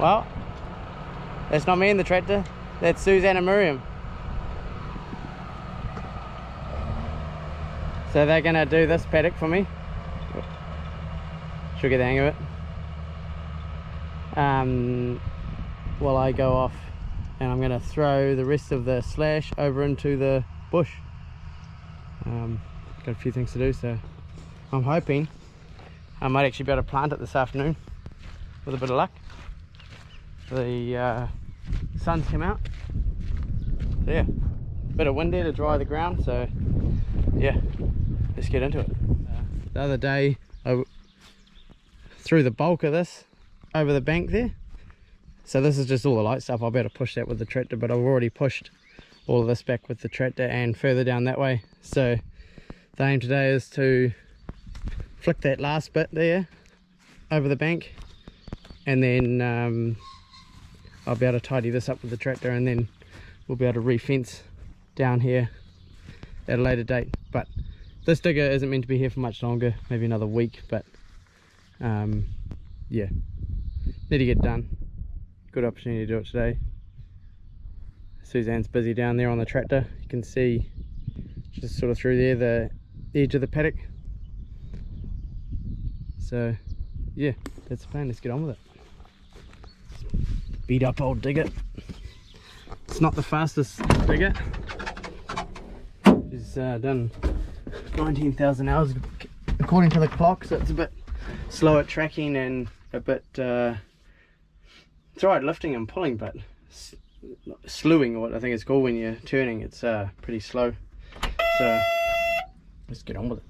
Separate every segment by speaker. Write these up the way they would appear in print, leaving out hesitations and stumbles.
Speaker 1: Well, that's not me in the tractor, that's Suzanne and Miriam. So they're gonna do this paddock for me. Should get the hang of it. While I go off, and I'm gonna throw the rest of the slash over into the bush. Got a few things to do, so I'm hoping I might actually be able to plant it this afternoon with a bit of luck. The sun's come out, so yeah, bit of wind there to dry the ground, so yeah, let's get into it. The other day I threw the bulk of this over the bank there, so this is just all the light stuff. I'll be able to push that with the tractor, but I've already pushed all of this back with the tractor and further down that way. So the aim today is to flick that last bit there over the bank, and then I'll be able to tidy this up with the tractor, and then we'll be able to re-fence down here at a later date. But this digger isn't meant to be here for much longer, maybe another week, but yeah, need to get done. Good opportunity to do it today. Suzanne's busy down there on the tractor. You can see just sort of through there the edge of the paddock. So yeah, that's the plan. Let's get on with it. Beat up old digger. It's not the fastest digger. It's done 19,000 hours according to the clock, so it's a bit slow at tracking and a bit it's alright lifting and pulling, but slewing, or what I think it's called when you're turning, it's pretty slow. So let's get on with it.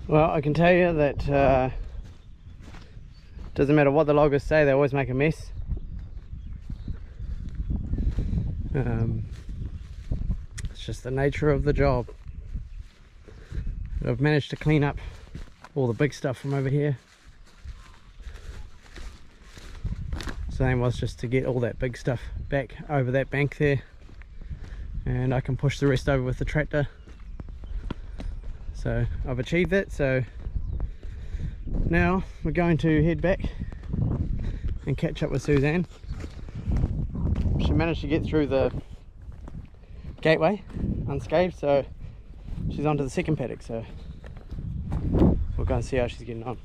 Speaker 1: Well, I can tell you that doesn't matter what the loggers say, they always make a mess. It's just the nature of the job. I've managed to clean up all the big stuff from over here. So the aim was just to get all that big stuff back over that bank there, and I can push the rest over with the tractor. So I've achieved that. So now we're going to head back and catch up with Suzanne. She managed to get through the gateway unscathed, so she's on to the second paddock, so we'll go and see how she's getting on.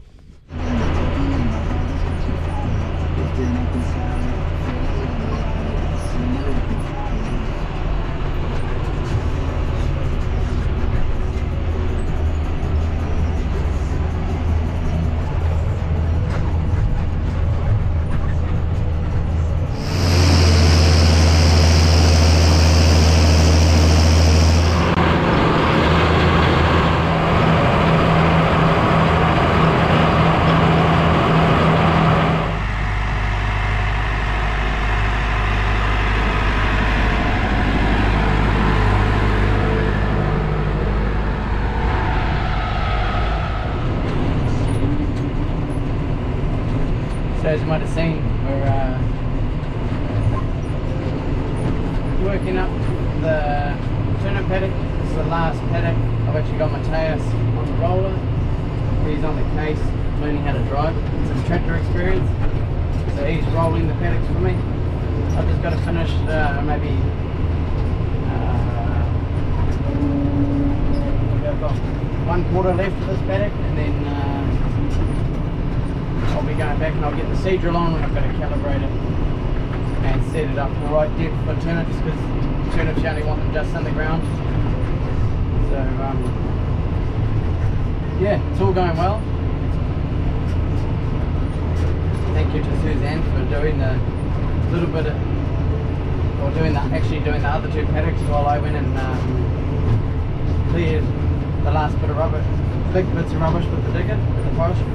Speaker 1: So as you might have seen, we're working up the turnip paddock. This is the last paddock. I've actually got Mateus on the roller. He's on the case, learning how to drive. It's his tractor experience. So he's rolling the paddocks for me. I've just got to finish maybe I've got 1/4 left of this paddock, and then I'll be going back and I'll get the seed drill on, and I've got to calibrate it and set it up the right depth for turnips, because turnips you only want them just in the ground. So yeah, it's all going well. Thank you to Suzanne for doing the little bit of, or actually doing the other 2 paddocks while I went and cleared the last bit of rubbish, big bits of rubbish with the digger, with the forestry.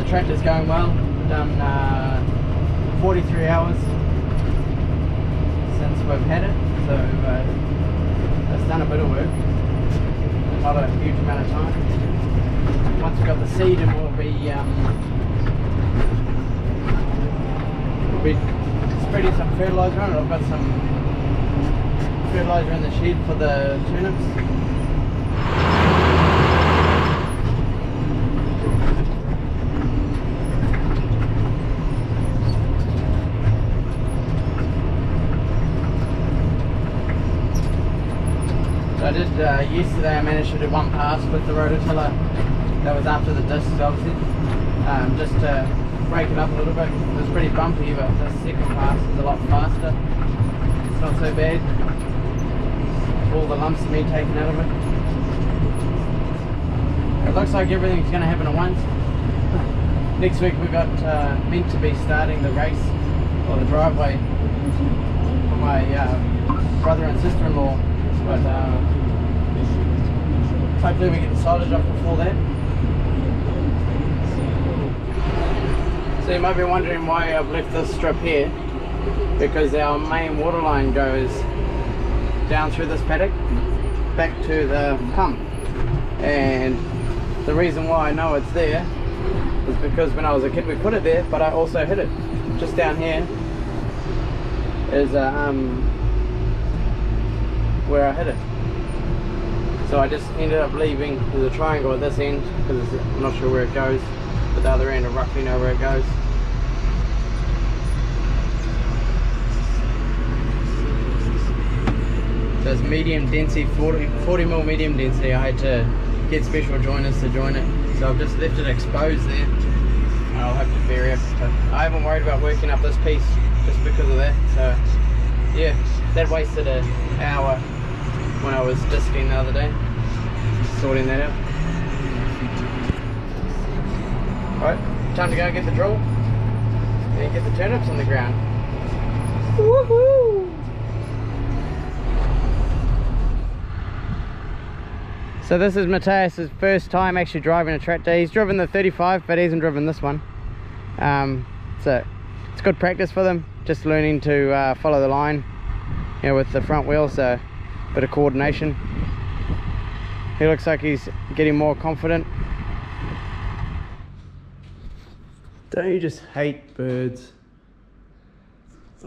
Speaker 1: Tractor's going well. We've done 43 hours since we've had it, so it's done a bit of work, not a huge amount of time. Once we've got the seed, and we'll be spreading some fertiliser on it. I've got some fertiliser in the shed for the turnips. I did yesterday. I managed to do 1 pass with the rototiller. That was after the discs, obviously, just to break it up a little bit. It was pretty bumpy, but the second pass is a lot faster. It's not so bad. All the lumps of meat taken out of it. It looks like everything's going to happen at once. Next week we've got meant to be starting the race, or the driveway, for my brother and sister-in-law. But hopefully we get the silage off before that. So you might be wondering why I've left this strip here, because our main water line goes down through this paddock back to the pump, and the reason why I know it's there is because when I was a kid we put it there, but I also hit it. Just down here is where I hit it. So I just ended up leaving, there's a triangle at this end because I'm not sure where it goes, but the other end I roughly know where it goes. So it's medium density, 40mm medium density. I had to get special joiners to join it, so I've just left it exposed there. I'll have to bury it, but I haven't worried about working up this piece just because of that. So yeah, that wasted an hour when I was disking the other day, sorting that out. Alright, time to go get the drill and get the turnips on the ground. Woohoo! So this is Matthias's first time actually driving a tractor. He's driven the 35, but he hasn't driven this one. So it's good practice for them, just learning to follow the line, you know, with the front wheel, so a bit of coordination. He looks like he's getting more confident. Don't you just hate birds?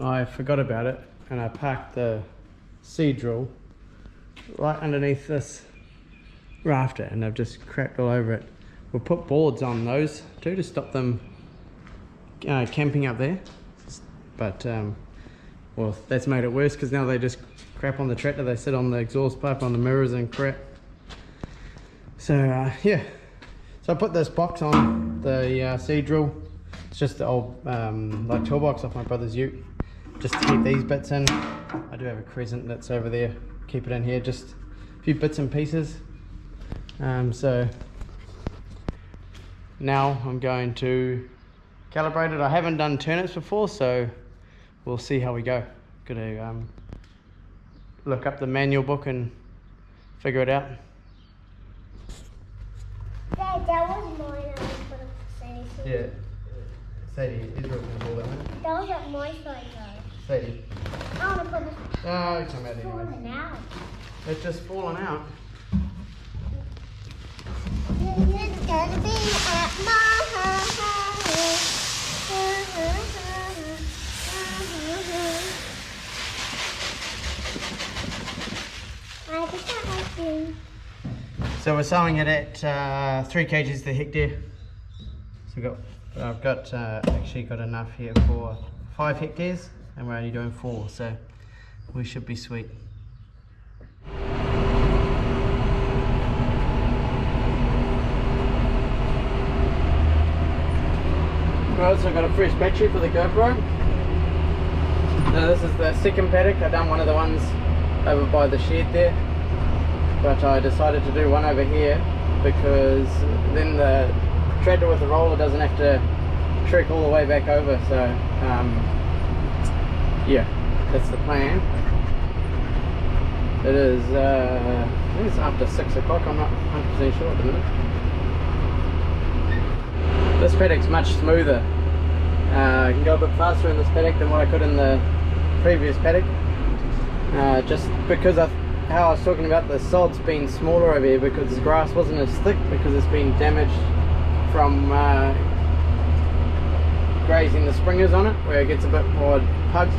Speaker 1: I forgot about it and I parked the seed drill right underneath this rafter and I've just crapped all over it. We'll put boards on those too to stop them camping up there, but well, that's made it worse because now they just crap on the tractor. They sit on the exhaust pipe, on the mirrors and crap. So yeah, so I put this box on the seed drill. It's just the old like toolbox off my brother's ute, just to keep these bits in. I do have a crescent that's over there, keep it in here, just a few bits and pieces. So now I'm going to calibrate it. I haven't done turnips before, so we'll see how we go. Gotta look up the manual book and figure it out.
Speaker 2: Dad, that was mine. I put it for Sadie.
Speaker 1: Yeah, Sadie, Israel's gonna pull that one.
Speaker 2: That was at my side though.
Speaker 1: Sadie.
Speaker 2: I want to put it.
Speaker 1: Oh, it's come out
Speaker 2: It's
Speaker 1: anyway.
Speaker 2: falling out.
Speaker 1: It's just fallen out.
Speaker 2: It's gonna be at my house.
Speaker 1: So we're selling it at 3 kgs the hectare. So I've got actually got enough here for 5 hectares, and we're only doing 4, so we should be sweet. I also got a fresh battery for the GoPro. Now this is the second paddock. I've done one of the ones over by the shed there, but I decided to do one over here because then the tractor with the roller doesn't have to trek all the way back over. So yeah, that's the plan. It is I think it's after 6 o'clock. I'm not 100% sure at the minute. This paddock's much smoother. I can go a bit faster in this paddock than what I could in the previous paddock, just because of how I was talking about the sod's been smaller over here, because the grass wasn't as thick because it's been damaged from grazing the springers on it, where it gets a bit more pugged.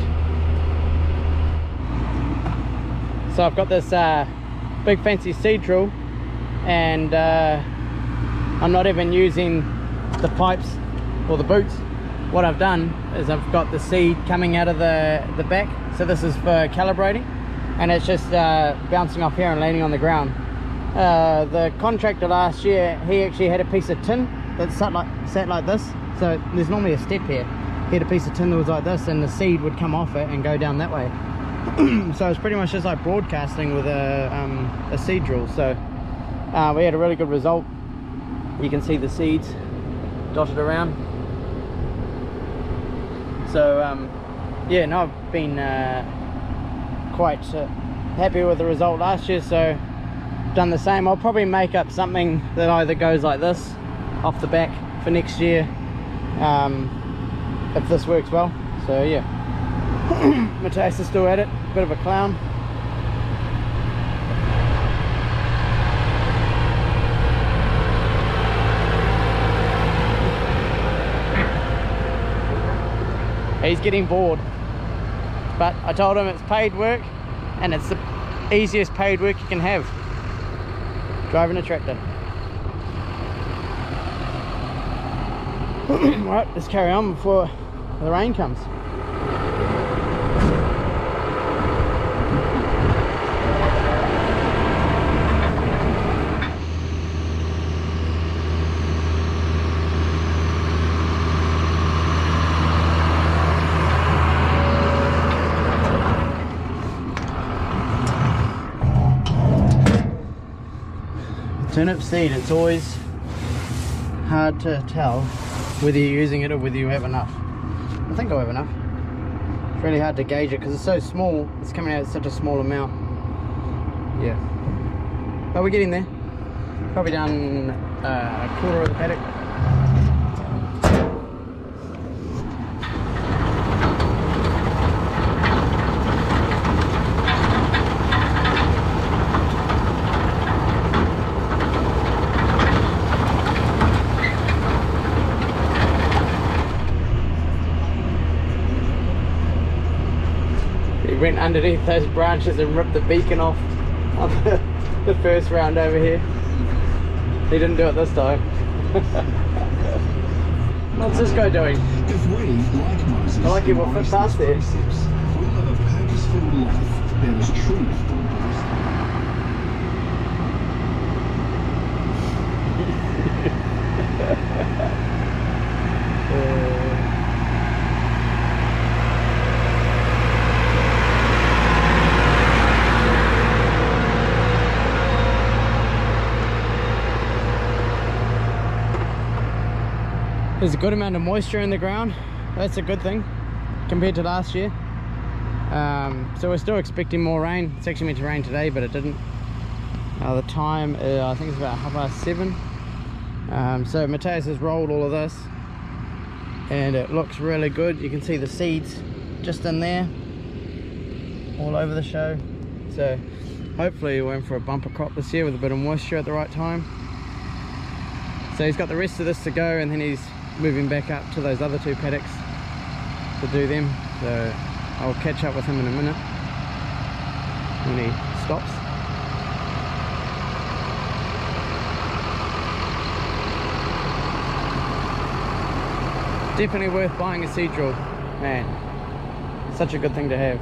Speaker 1: So I've got this big fancy seed drill, and I'm not even using the pipes or the boots. What I've done is I've got the seed coming out of the back, so this is for calibrating, and it's just bouncing off here and landing on the ground. The contractor last year, he actually had a piece of tin that sat like this, so there's normally a step here. He had a piece of tin that was like this, and the seed would come off it and go down that way. So it's pretty much just like broadcasting with a seed drill. So we had a really good result. You can see the seeds dotted around. So yeah, no, I've been quite happy with the result last year, so done the same. I'll probably make up something that either goes like this off the back for next year, if this works well. So yeah, Matthias is still at it, bit of a clown. He's getting bored. But I told him it's paid work, and it's the easiest paid work you can have. Driving a tractor. Right, let's carry on before the rain comes. Turnip seed, it's always hard to tell whether you're using it or whether you have enough. I think I have enough. It's really hard to gauge it because it's so small. It's coming out such a small amount. Yeah. But we're getting there. Probably done a quarter of the paddock. Went underneath those branches and ripped the beacon off on the first round over here. He didn't do it this time. What's this guy doing? I like he will fit past there. There's a good amount of moisture in the ground. That's a good thing compared to last year. So we're still expecting more rain. It's actually meant to rain today, but it didn't. The time I think it's about 7:30. So Mateus has rolled all of this and it looks really good. You can see the seeds just in there all over the show. So hopefully we're in for a bumper crop this year with a bit of moisture at the right time. So he's got the rest of this to go, and then he's moving back up to those other two paddocks to do them. So I'll catch up with him in a minute when he stops. Definitely worth buying a seed drill, man. Such a good thing to have.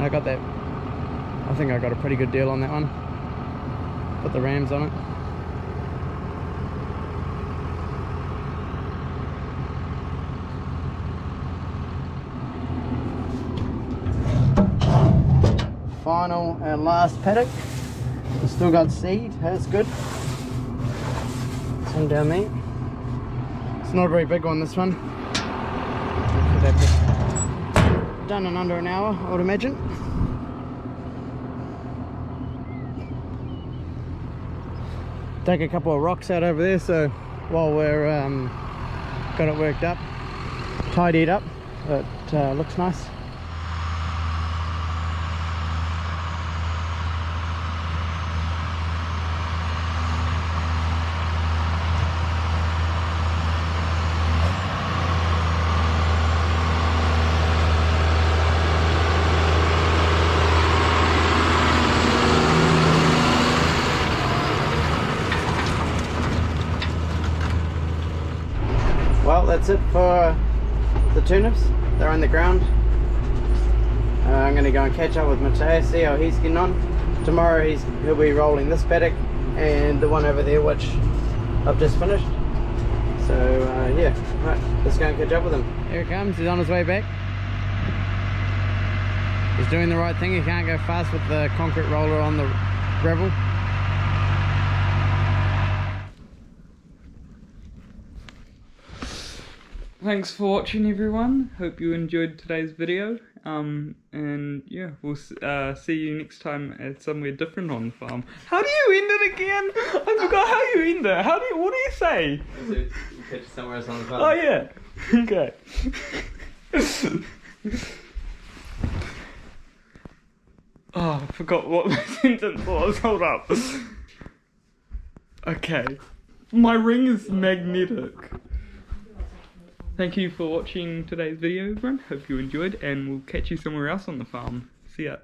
Speaker 1: I got that. I think I got a pretty good deal on that one. Put the rams on it. Final and last paddock. We've still got seed. That's good. This one down there. It's not a very big one, this one. Done in under an hour, I would imagine. Take a couple of rocks out over there, so while we're got it worked up, tidied up, it looks nice. Well, that's it for the turnips. They're on the ground. I'm going to go and catch up with Mateus, see how he's getting on. Tomorrow he'll be rolling this paddock and the one over there which I've just finished. So yeah, right, let's go and catch up with him. Here he comes, he's on his way back. He's doing the right thing, he can't go fast with the concrete roller on the gravel.
Speaker 3: Thanks for watching, everyone. Hope you enjoyed today's video. And yeah, we'll see you next time at somewhere different on the farm. How do you end it again? I forgot how you end it. What do you say?
Speaker 1: You catch it somewhere else on the farm.
Speaker 3: Oh yeah. Okay. Oh, I forgot what my sentence was. Hold up. Okay. My ring is magnetic. Thank you for watching today's video, everyone. Hope you enjoyed, and we'll catch you somewhere else on the farm. See ya.